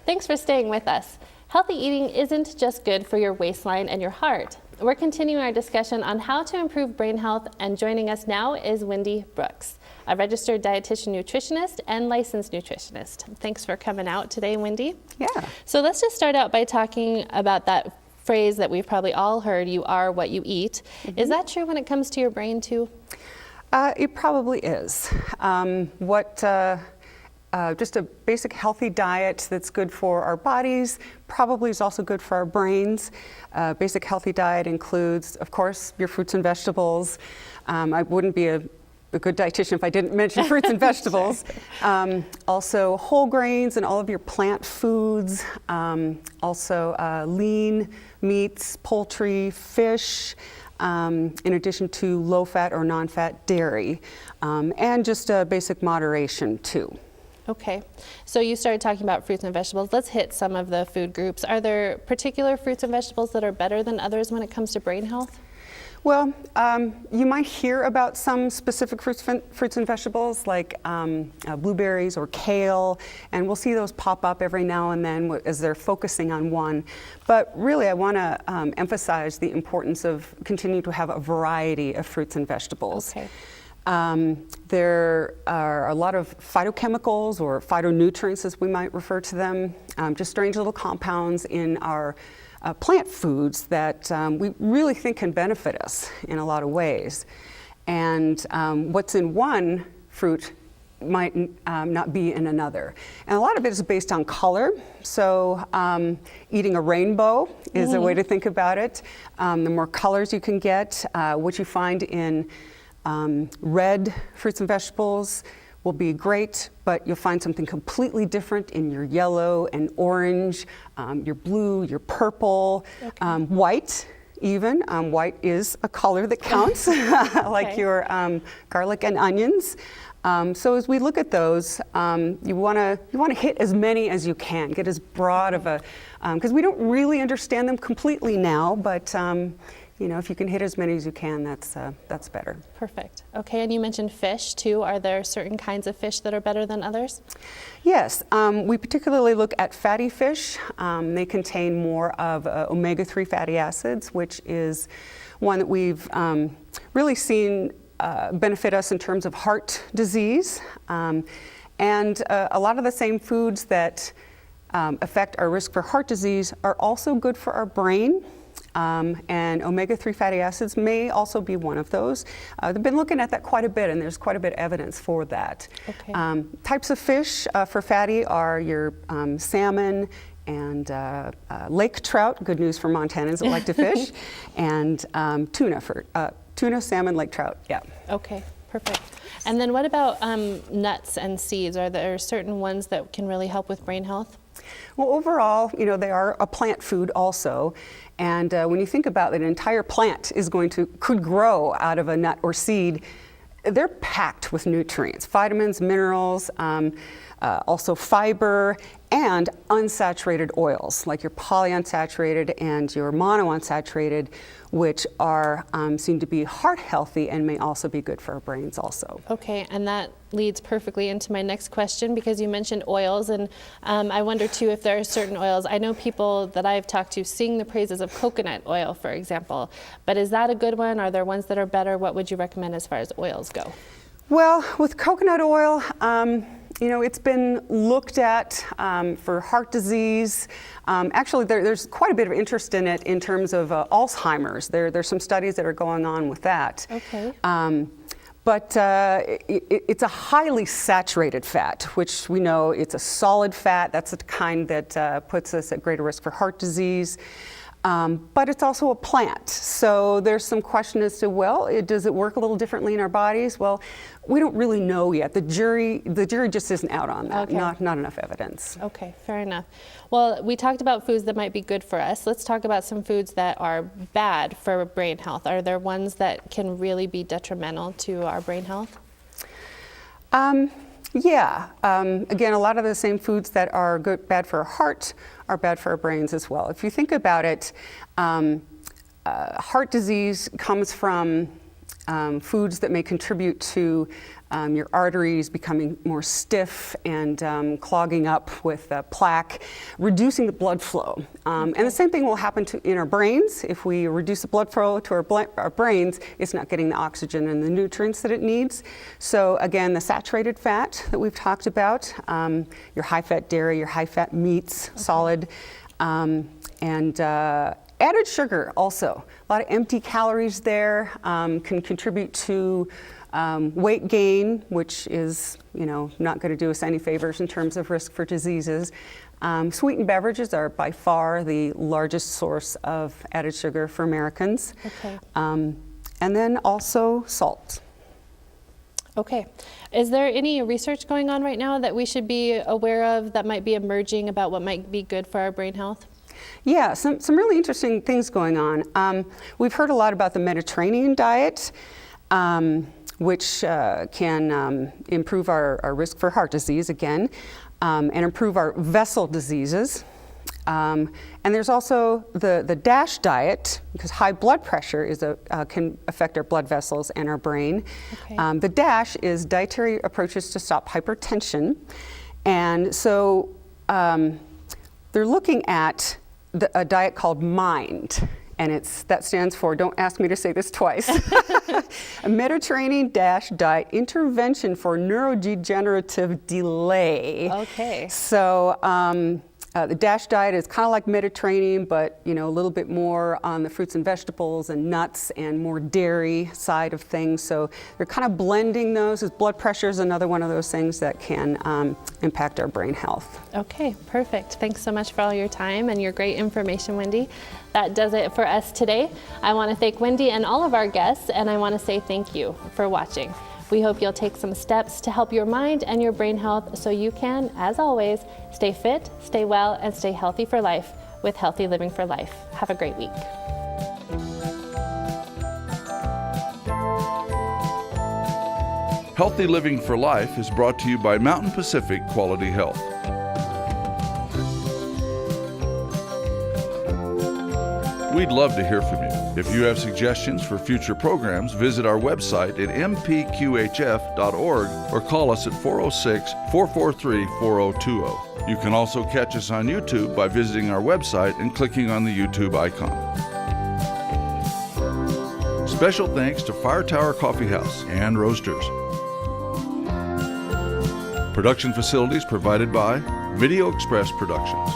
Thanks for staying with us. Healthy eating isn't just good for your waistline and your heart. We're continuing our discussion on how to improve brain health, and joining us now is Wendy Brooks, a registered dietitian nutritionist and licensed nutritionist. Thanks for coming out today, Wendy. Yeah. So let's just start out by talking about that phrase that we've probably all heard, you are what you eat. Mm-hmm. Is that true when it comes to your brain too? It probably is. Just a basic healthy diet that's good for our bodies probably is also good for our brains. Basic healthy diet includes, of course, your fruits and vegetables. I wouldn't be a good dietitian if I didn't mention fruits and vegetables. Sure. Also whole grains and all of your plant foods. Also lean meats, poultry, fish. In addition to low-fat or non-fat dairy, and just basic moderation too. Okay, so you started talking about fruits and vegetables. Let's hit some of the food groups. Are there particular fruits and vegetables that are better than others when it comes to brain health? Well, you might hear about some specific fruits and vegetables like blueberries or kale, and we'll see those pop up every now and then as they're focusing on one. But really, I want to emphasize the importance of continuing to have a variety of fruits and vegetables. Okay. There are a lot of phytochemicals or phytonutrients, as we might refer to them, just strange little compounds in our plant foods that we really think can benefit us in a lot of ways. And what's in one fruit might not be in another. And a lot of it is based on color. So eating a rainbow is a way to think about it. The more colors you can get, what you find in red fruits and vegetables will be great, but you'll find something completely different in your yellow and orange, your blue, your purple, okay. White even. White is a color that counts, like your garlic and onions. So as we look at those, you want to hit as many as you can, get as broad of a, because we don't really understand them completely now, but you know, if you can hit as many as you can, that's better. Perfect. Okay, and you mentioned fish too. Are there certain kinds of fish that are better than others? Yes, we particularly look at fatty fish. They contain more of omega-3 fatty acids, which is one that we've really seen benefit us in terms of heart disease. And a lot of the same foods that affect our risk for heart disease are also good for our brain. And omega-3 fatty acids may also be one of those. They've been looking at that quite a bit, and there's quite a bit of evidence for that. Okay. Types of fish for fatty are your salmon and lake trout, good news for Montanans that like to fish, and tuna, salmon, lake trout, yeah. Okay, perfect. And then what about nuts and seeds? Are there certain ones that can really help with brain health? Well, overall, you know, they are a plant food also. And when you think about it, an entire plant could grow out of a nut or seed. They're packed with nutrients, vitamins, minerals, also fiber, and unsaturated oils, like your polyunsaturated and your monounsaturated, which are seem to be heart healthy and may also be good for our brains also. Okay, and that leads perfectly into my next question, because you mentioned oils, and I wonder too if there are certain oils. I know people that I've talked to sing the praises of coconut oil, for example, but is that a good one? Are there ones that are better? What would you recommend as far as oils go? Well, with coconut oil, you know, it's been looked at for heart disease. Actually, there's quite a bit of interest in it in terms of Alzheimer's. There's some studies that are going on with that. Okay. But it's a highly saturated fat, which we know it's a solid fat. That's the kind that puts us at greater risk for heart disease. But it's also a plant. So there's some question as to, well, does it work a little differently in our bodies? Well, we don't really know yet. The jury just isn't out on that. Okay. Not enough evidence. Okay, fair enough. Well, we talked about foods that might be good for us. Let's talk about some foods that are bad for brain health. Are there ones that can really be detrimental to our brain health? Yeah. Again, a lot of the same foods that are bad for our heart are bad for our brains as well. If you think about it, heart disease comes from foods that may contribute to your arteries becoming more stiff and clogging up with plaque, reducing the blood flow. And the same thing will happen in our brains. If we reduce the blood flow to our brains, it's not getting the oxygen and the nutrients that it needs. So again, the saturated fat that we've talked about, your high-fat dairy, your high-fat meats, solid, and added sugar also. A lot of empty calories there can contribute to weight gain, which is, not going to do us any favors in terms of risk for diseases. Sweetened beverages are by far the largest source of added sugar for Americans. Okay. And then also salt. Okay. Is there any research going on right now that we should be aware of that might be emerging about what might be good for our brain health? Yeah, some really interesting things going on. We've heard a lot about the Mediterranean diet, which can improve our risk for heart disease again, and improve our vessel diseases. And there's also the DASH diet, because high blood pressure can affect our blood vessels and our brain. Okay. The DASH is dietary approaches to stop hypertension. And so they're looking at a diet called MIND. And that stands for, don't ask me to say this twice, a Mediterranean DASH diet intervention for neurodegenerative delay. Okay. So the DASH diet is kind of like Mediterranean, but a little bit more on the fruits and vegetables and nuts and more dairy side of things. So they're kind of blending those. As blood pressure is another one of those things that can impact our brain health. Okay, perfect. Thanks so much for all your time and your great information, Wendy. That does it for us today. I want to thank Wendy and all of our guests, and I want to say thank you for watching. We hope you'll take some steps to help your mind and your brain health so you can, as always, stay fit, stay well, and stay healthy for life with Healthy Living for Life. Have a great week. Healthy Living for Life is brought to you by Mountain Pacific Quality Health. We'd love to hear from you. If you have suggestions for future programs, visit our website at mpqhf.org or call us at 406-443-4020. You can also catch us on YouTube by visiting our website and clicking on the YouTube icon. Special thanks to Fire Tower Coffee House and Roasters. Production facilities provided by Video Express Productions.